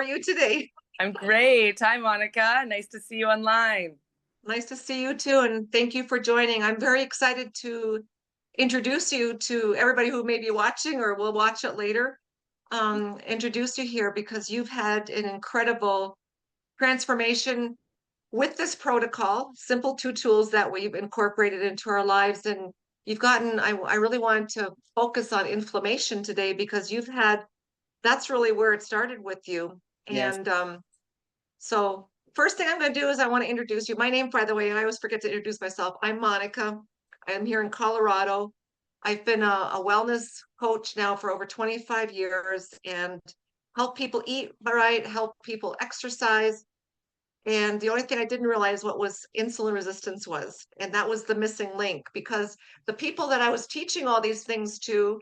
you today? I'm great. Hi, Monica. Nice to see you online. Nice to see you too, and thank you for joining. I'm very excited to introduce you to everybody who may be watching or will watch it later. Introduce you here because you've had an incredible transformation with this protocol, simple two tools that we've incorporated into our lives. And I really wanted to focus on inflammation today because that's really where it started with you. Yes. And So first thing I'm going to do is I want to introduce you. My name, by the way, I always forget to introduce myself. I'm Monica. I'm here in Colorado. I've been a wellness coach now for over 25 years and help people eat right, help people exercise. And the only thing I didn't realize what was insulin resistance was. And that was the missing link because the people that I was teaching all these things to,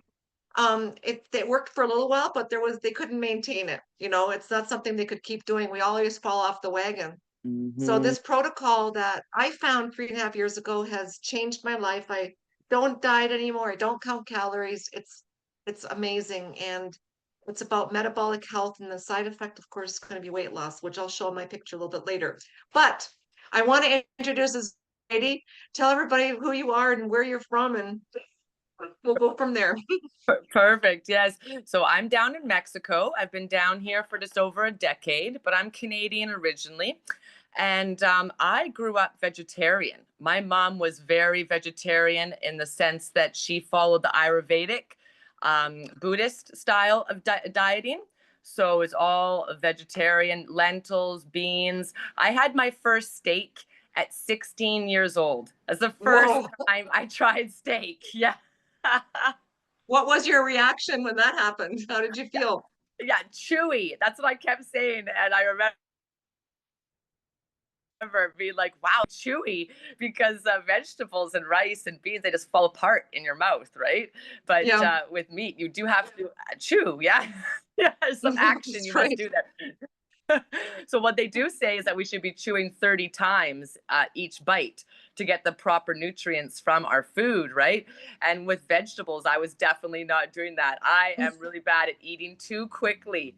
it worked for a little while, but they couldn't maintain it. It's not something they could keep doing. We always fall off the wagon. So Hmm. this protocol that I found 3.5 years ago has changed my life. I don't diet anymore. I don't count calories. It's amazing. And it's about metabolic health, and the side effect, of course, is going to be weight loss, which I'll show in my picture a little bit later. But I want to introduce this lady. Tell everybody who you are and where you're from, and we'll go from there. Perfect. Yes. So I'm down in Mexico. I've been down here for just over a decade, but I'm Canadian originally. And I grew up vegetarian. My mom was very vegetarian in the sense that she followed the Ayurvedic Buddhist style of dieting. So it's all vegetarian, lentils, beans. I had my first steak at 16 years old. That's the first Whoa. time I tried steak. Yeah. What was your reaction when that happened? How did you Yeah, feel? yeah, chewy. That's what I kept saying. And I remember being like, wow, chewy, because vegetables and rice and beans, they just fall apart in your mouth, right? But Yeah, with meat, you do have to chew. Yeah. Yeah, some action you that's must right. do there. So what they do say is that we should be chewing 30 times each bite to get the proper nutrients from our food, right? And with vegetables, I was definitely not doing that. I am really bad at eating too quickly.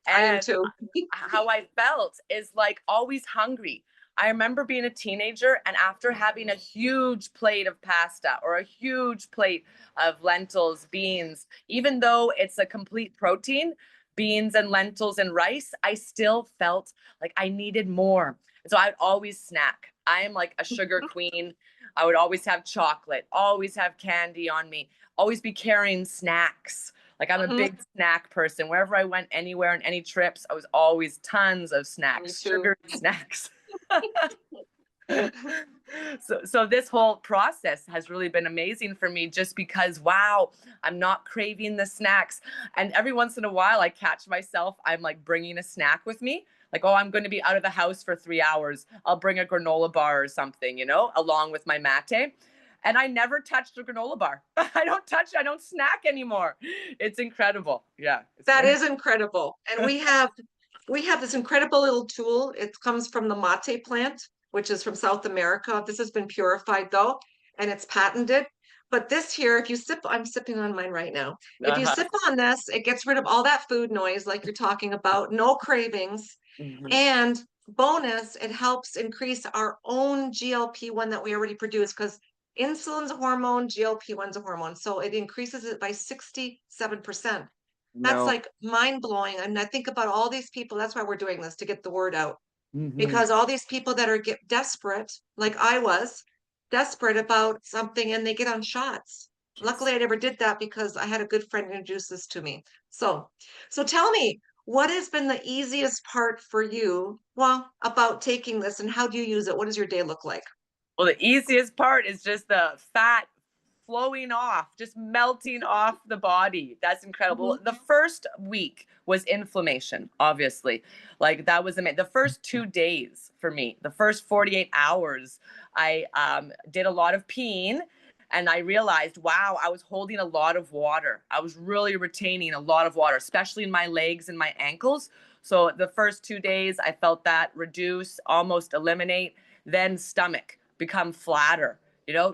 I am And too. how I felt is like always hungry. I remember being a teenager and after having a huge plate of pasta or a huge plate of lentils, beans, even though it's a complete protein, beans and lentils and rice, I still felt like I needed more. So I'd always snack. I am like a sugar queen. I would always have chocolate, always have candy on me, always be carrying snacks. Like I'm a Mhm. big snack person. Wherever I went, anywhere on any trips, I was always tons of Me snacks, too. sugar snacks. So this whole process has really been amazing for me just because wow, I'm not craving the snacks. And every once in a while I catch myself, I'm like bringing a snack with me. Like, oh, I'm going to be out of the house for 3 hours. I'll bring a granola bar or something, along with my mate. And I never touched a granola bar. I don't snack anymore. It's incredible. Yeah. That is incredible. And we have this incredible little tool. It comes from the mate plant, which is from South America. This has been purified though, and it's patented. But this here, if you sip, I'm sipping on mine right now. If you Uh-huh. sip on this, it gets rid of all that food noise like you're talking about, no cravings. Mhm. And bonus, it helps increase our own GLP-1 that we already produce because insulin's a hormone, GLP-1's a hormone. So it increases it by 67%. That's No. like mind blowing. And I think about all these people. That's why we're doing this to get the word out. Hmm. Because all these people that are get desperate, like I was, desperate about something and they get on shots. Yes. Luckily, I never did that because I had a good friend introduce this to me. So tell me, what has been the easiest part for you? Well, about taking this and how do you use it? What does your day look like? Well, the easiest part is just the fat flowing off, just melting off the body. That's incredible. Mhm. The first week was inflammation, obviously. Like that was amazing. The first 2 days for me, the first 48 hours, I did a lot of peeing and I realized, wow, I was holding a lot of water. I was really retaining a lot of water, especially in my legs and my ankles. So the first 2 days, I felt that reduce, almost eliminate, then stomach become flatter.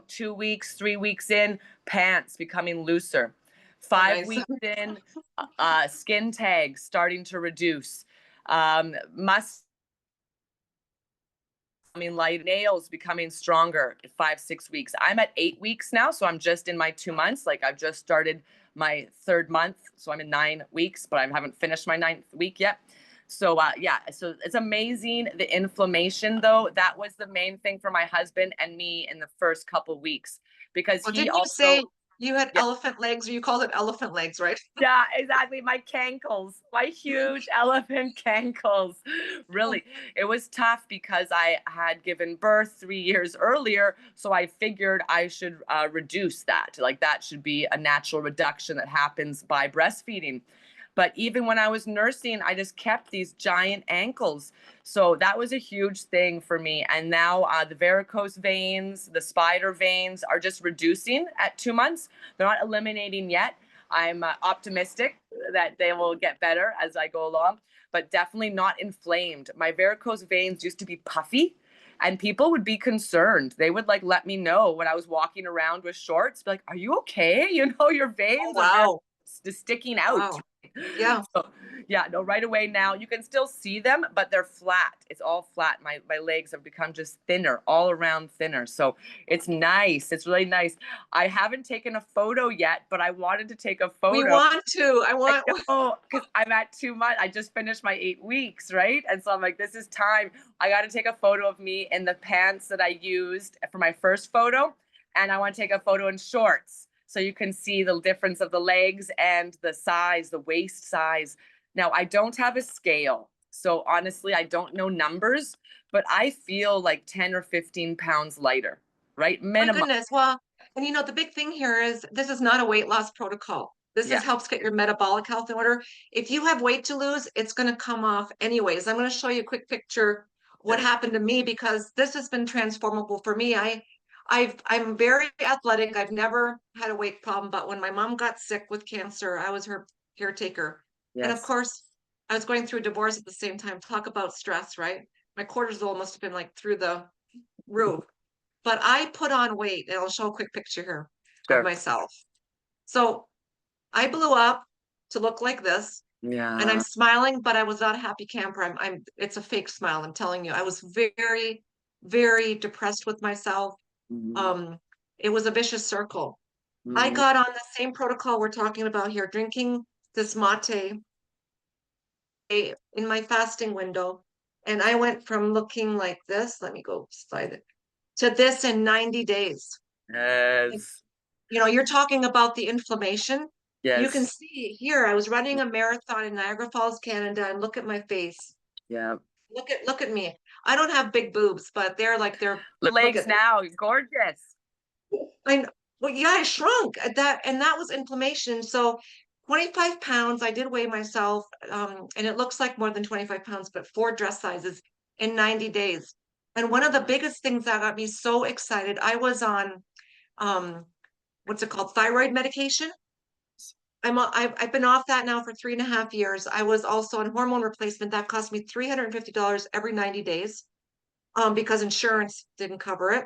2 weeks, 3 weeks in, pants becoming looser. Oh, Five nice. weeks in, skin tags starting to reduce. Must light, nails becoming stronger 5-6 weeks. I'm at 8 weeks now, so I'm just in my 2 months. Like I've just started my 3rd month, so I'm in 9 weeks, but I haven't finished my 9th week yet. So yeah, so it's amazing. The inflammation, though, that was the main thing for my husband and me in the first couple weeks, because Well, he didn't you also, say you had yeah, elephant legs, or you called it elephant legs, right? yeah, exactly. My cankles, my huge elephant cankles. Oh, Really, it was tough because I had given birth 3 years earlier. So I figured I should reduce that. Like that should be a natural reduction that happens by breastfeeding. But even when I was nursing, I just kept these giant ankles. So that was a huge thing for me. And now the varicose veins, the spider veins are just reducing at 2 months. They're not eliminating yet. I'm optimistic that they will get better as I go along, but definitely not inflamed. My varicose veins used to be puffy, and people would be concerned. They would like let me know when I was walking around with shorts, be like, "Are you okay? You know, your oh, veins are very wow. just sticking out." Wow. Yeah. So yeah, no, right away now you can still see them, but they're flat. It's all flat. My legs have become just thinner, all around thinner. So it's nice. It's really nice. I haven't taken a photo yet, but I wanted to take a We photo. want to. I I want. know, because I'm at 2 months. I just finished my 8 weeks, right? And so I'm like, this is time. I got to take a photo of me in the pants that I used for my first photo. And I want to take a photo in shorts so you can see the difference of the legs and the size, the waist size. Now, I don't have a scale. So honestly, I don't know numbers, but I feel like 10 or 15 pounds lighter, right? My Minimum. goodness. Well, and you know, the big thing here is this is not a weight loss protocol. This is Yeah. helps get your metabolic health in order. If you have weight to lose, it's going to come off anyways. I'm going to show you a quick picture what Sure. happened to me, because this has been transformable for me. I'm very athletic. I've never had a weight problem, but when my mom got sick with cancer, I was her caretaker. And of Yes. course, I was going through a divorce at the same time. Talk about stress, right? My cortisol must have been like through the roof. But I put on weight, and I'll show a quick picture here of Sure. myself. So I blew up to look like this, and I'm Yeah. smiling, but I was not a happy camper. It's a fake smile. I'm telling you, I was very, very depressed with myself. Mhm. Um, it was a vicious circle. I Mhm. got on the same protocol we're talking about here, drinking this mate in my fasting window. And I went from looking like this, let me go slide it, to this in 90 days. Yes. You know, you're talking about the inflammation. You can Yes. see here, I was running a marathon in Niagara Falls, Canada, and look at my face. Yeah. Look at me. I don't have big boobs, but look Legs at now, gorgeous. I know. Well, yeah, I shrunk and that was inflammation. So 25 pounds, I did weigh myself, and it looks like more than 25 pounds, but 4 dress sizes in 90 days. And one of the biggest things that got me so excited, I was on um, what's it called? Thyroid medication. I've been off that now for 3.5 years. I was also on hormone replacement. That cost me $350 every 90 days, because insurance didn't cover it.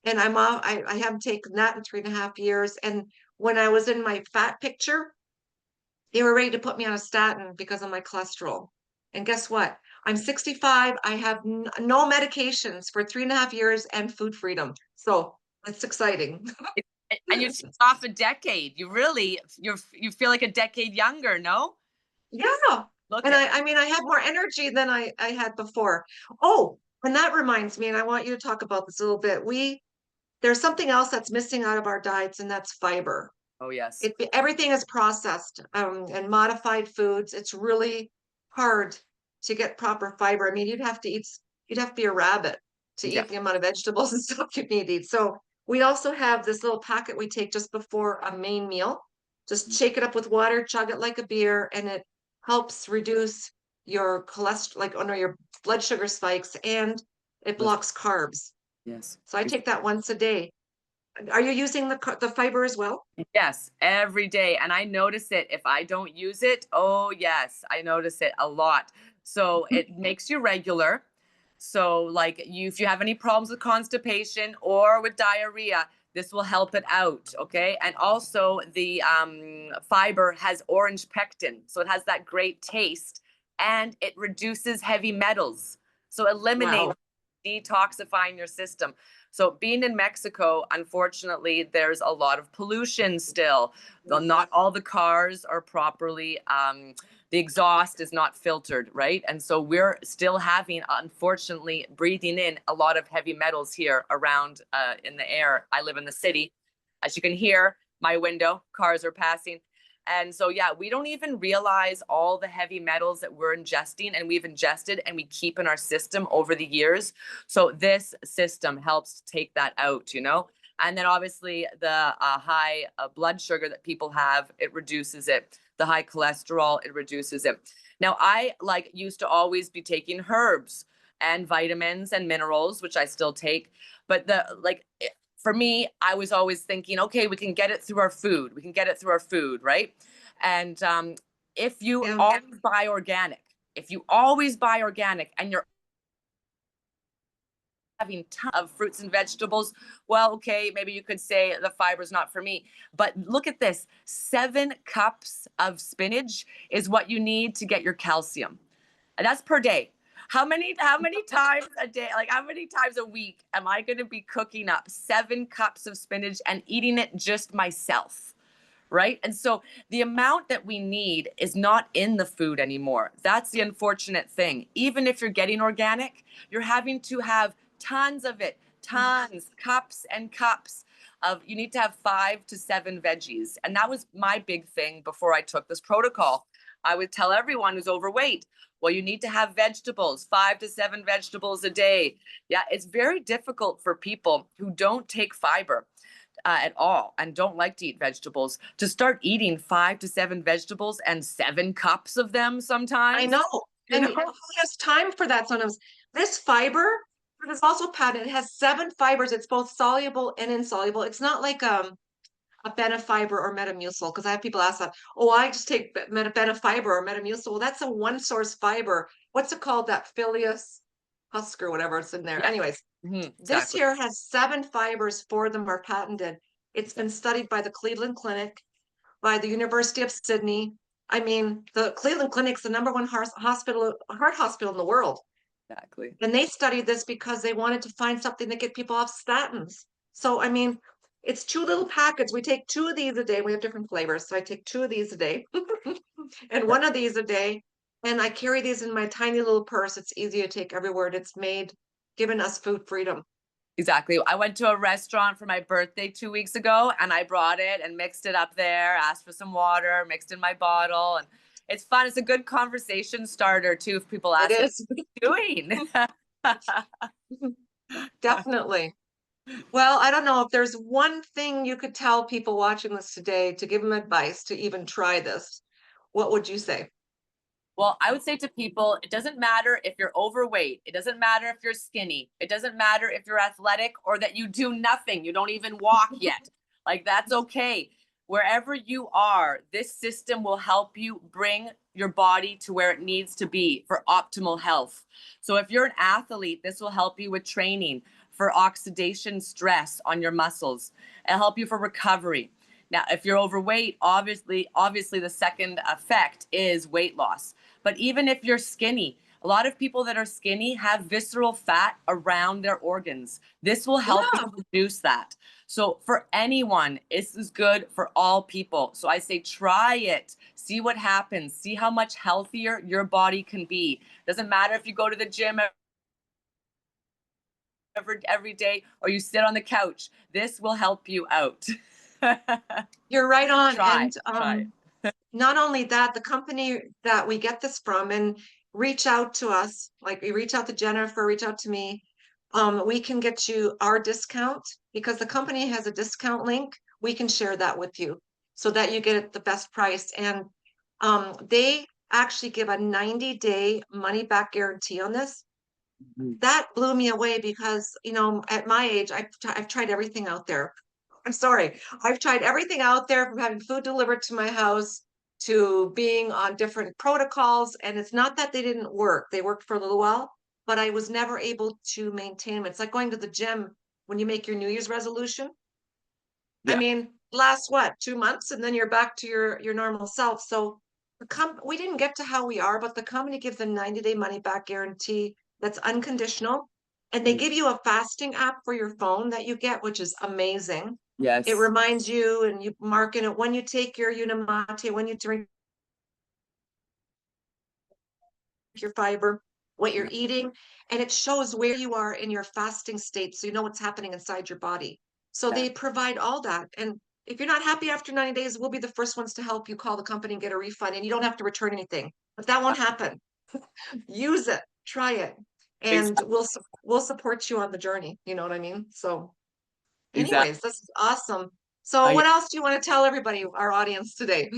And I'm off, I haven't taken that in 3.5 years. And when I was in my fat picture, they were ready to put me on a statin because of my cholesterol. And guess what? I'm 65. I have no medications for 3.5 years and food freedom. So it's exciting. And you took off a decade. You feel like a decade younger, no? Yeah. Look And at. I mean, I have more energy than I had before. Oh, and that reminds me, and I want you to talk about this a little bit. There's something else that's missing out of our diets, and that's fiber. Oh yes. Everything is processed, and modified foods. It's really hard to get proper fiber. I mean, you'd have to be a rabbit to Yeah. eat the amount of vegetables and stuff you need to eat. So we also have this little packet we take just before a main meal. Just shake it up with water, chug it like a beer, and it helps reduce your cholesterol, like, oh no, your blood sugar spikes, and it blocks carbs. Yes. So I take that once a day. Are you using the fiber as well? Yes, every day. And I notice it if I don't use it. Oh, yes, I notice it a lot. So it makes you regular. So, like, if you have any problems with constipation or with diarrhea, this will help it out. Okay. And also, the fiber has orange pectin. So it has that great taste and it reduces heavy metals. So eliminate Wow. detoxifying your system. So being in Mexico, unfortunately, there's a lot of pollution still. Not all the cars are properly, the exhaust is not filtered, right? And so we're still having, unfortunately, breathing in a lot of heavy metals here around in the air. I live in the city. As you can hear, my window, cars are passing. And so, yeah, we don't even realize all the heavy metals that we're ingesting and we've ingested and we keep in our system over the years. So this system helps take that out, you know? And then obviously the high blood sugar that people have, it reduces it. The high cholesterol, it reduces it. Now, I used to always be taking herbs and vitamins and minerals, which I still take. But for me, I was always thinking, okay, we can get it through our food. We can get it through our food, right? And if you Yeah. always buy organic, and you're having tons of fruits and vegetables, well, okay, maybe you could say the fiber's not for me. But look at this, 7 cups of spinach is what you need to get your calcium. And that's per day. How many times a day, like how many times a week am I going to be cooking up 7 cups of spinach and eating it just myself? Right? And so the amount that we need is not in the food anymore. That's the unfortunate thing. Even if you're getting organic, you're having to have tons of it, tons, cups and cups of, you need to have 5 to 7 veggies. And that was my big thing before I took this protocol. I would tell everyone who's overweight, well, you need to have vegetables, 5 to 7 vegetables a day. Yeah, it's very difficult for people who don't take fiber at all and don't like to eat vegetables to start eating 5 to 7 vegetables and 7 cups of them sometimes. I know. You And know? who has time for that sometimes? This fiber, it is also patented. It has 7 fibers. It's both soluble and insoluble. It's not like a benefiber or metamucil, because I have people ask that, oh, I just take benefiber or metamucil. Well, that's a one source fiber. What's it called? That Phileas husk or whatever it's in there. Yeah. Anyways, this Exactly. here has 7 fibers, 4 of them are patented. It's been studied by the Cleveland Clinic, by the University of Sydney. I mean, the Cleveland Clinic's the #1 heart hospital in the world. Exactly. And they studied this because they wanted to find something to get people off statins. So, I mean, it's 2 little packets. We take 2 of these a day. We have different flavors. So I take 2 of these a day and 1 of these a day. And I carry these in my tiny little purse. It's easy to take everywhere. And it's made, giving us food freedom. Exactly. I went to a restaurant for my birthday 2 weeks ago and I brought it and mixed it up there, asked for some water, mixed in my bottle. And it's fun. It's a good conversation starter too if people ask It me, is. what are you doing? Definitely. Well, I don't know if there's one thing you could tell people watching this today to give them advice to even try this. What would you say? Well, I would say to people, it doesn't matter if you're overweight. It doesn't matter if you're skinny. It doesn't matter if you're athletic or that you do nothing. You don't even walk yet. Like, that's okay. Wherever you are, this system will help you bring your body to where it needs to be for optimal health. So if you're an athlete, this will help you with training for oxidation stress on your muscles. It'll help you for recovery. Now, if you're overweight, obviously the second effect is weight loss. But even if you're skinny, a lot of people that are skinny have visceral fat around their organs. This will help you reduce that. So for anyone, this is good for all people. So I say try it, see what happens, see how much healthier your body can be. Doesn't matter if you go to the gym every day or you sit on the couch. This will help you out. You're right on. Try. And not only that, the company that we get this from and reach out to us, like we reach out to Jennifer, reach out to me. We can get you our discount because the company has a discount link. We can share that with you so that you get it the best price. And they actually give a 90-day money back guarantee on this. That blew me away because, you know, at my age, I've tried everything out there. I'm sorry. I've tried everything out there from having food delivered to my house to being on different protocols. And it's not that they didn't work. They worked for a little while, but I was never able to maintain them. It's like going to the gym when you make your New Year's resolution. I Yeah. mean, lasts what, 2 months, and then you're back to your normal self. So we didn't get to how we are, but the company gives a 90-day money back guarantee that's unconditional. And they give you a fasting app for your phone that you get, which is amazing. It Yes. reminds you, and you mark in it when you take your Unimate, when you drink your fiber, what you're eating, and it shows where you are in your fasting state, so you know what's happening inside your body. So Yeah. they provide all that. And if you're not happy after 90 days, we'll be the first ones to help you call the company and get a refund, and you don't have to return anything. But that won't happen. Use it, try it, and Exactly. we'll support you on the journey. You know what I mean? So, Exactly. anyways, this is awesome. So, Yeah. what else do you want to tell everybody, our audience today?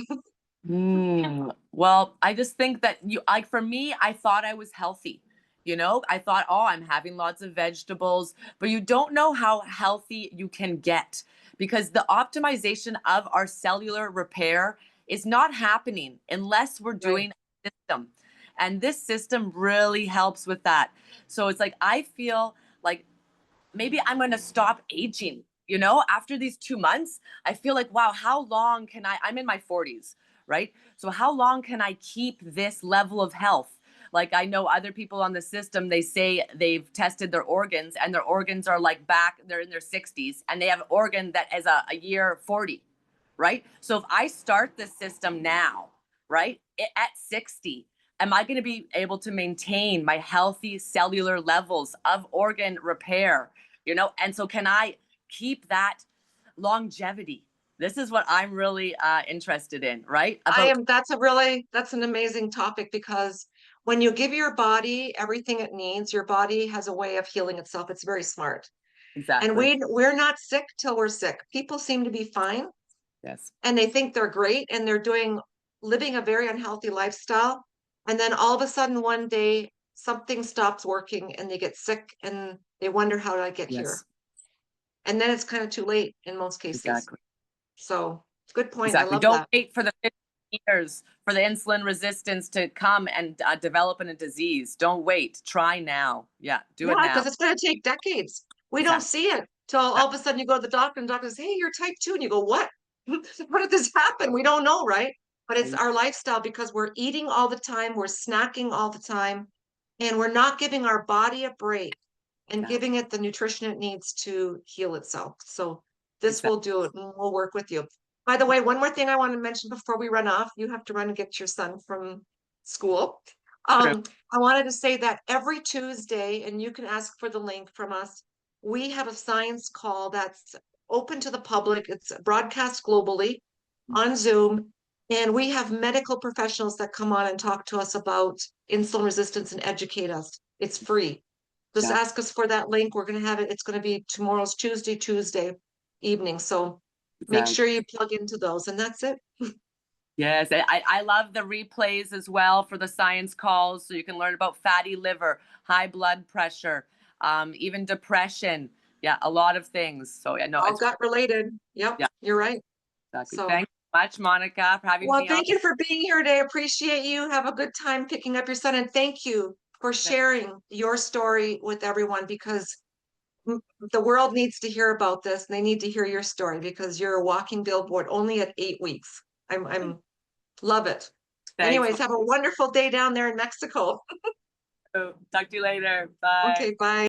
Well, I just think that like for me, I thought I was healthy. I thought, oh, I'm having lots of vegetables, but you don't know how healthy you can get because the optimization of our cellular repair is not happening unless we're Right. doing a system. And this system really helps with that. So it's like I feel like maybe I'm going to stop aging. After these 2 months, I feel like, wow, how long can I'm in my 40s, right? So how long can I keep this level of health? Like I know other people on the system, they say they've tested their organs and their organs are like they're in their 60s and they have an organ that is a year 40, right? So if I start this system now, right, at 60, am I going to be able to maintain my healthy cellular levels of organ repair? And so can I keep that longevity? This is what I'm really interested in, right? That's an amazing topic, because when you give your body everything it needs, your body has a way of healing itself. It's very smart. And Exactly. we're not sick till we're sick. People seem to be fine Yes. and they think they're great and they're living a very unhealthy lifestyle. And then all of a sudden one day something stops working and they get sick and they wonder, how did I get here? Yes. And then it's kind of too late in most cases. Exactly. So good point. I Exactly. love Don't that. wait for the 50 years for the insulin resistance to come and develop in a disease. Don't wait. Try now. Yeah. Do Yeah, it now. because it's going to take decades. We don't Exactly. see it till all of a sudden you go to the doctor and the doctor says, hey, you're type 2. And you go, what? How did this happen? We don't know, right? But it's our lifestyle, because we're eating all the time, we're snacking all the time, and we're not giving our body a break and Exactly. giving it the nutrition it needs to heal itself. So this Exactly. will do it, and we'll work with you. By the way, one more thing I want to mention before we run off. You have to run and get your son from school. True. I wanted to say that every Tuesday, and you can ask for the link from us, we have a science call that's open to the public. It's broadcast globally on Zoom. And we have medical professionals that come on and talk to us about insulin resistance and educate us. It's free. Just Exactly. ask us for that link. We're going to have it. It's going to be tomorrow's Tuesday evening. So make Exactly. sure you plug into those. And that's it. Yes, I love the replays as well for the science calls, so you can learn about fatty liver, high blood pressure, even depression. Yeah, a lot of things. So yeah, no, All it's gut related. Yep, yeah, you're right. exactly. So, Thanks so much, Monica, for having well, me on. thank you for being here today. Appreciate you. Have a good time picking up your son. And thank you for sharing your story with everyone, because the world needs to hear about this, and they need to hear your story, because you're a walking billboard only at 8 weeks. I'm love it. Thanks. Anyways, have a wonderful day down there in Mexico. Talk to you later. Bye. Okay, bye.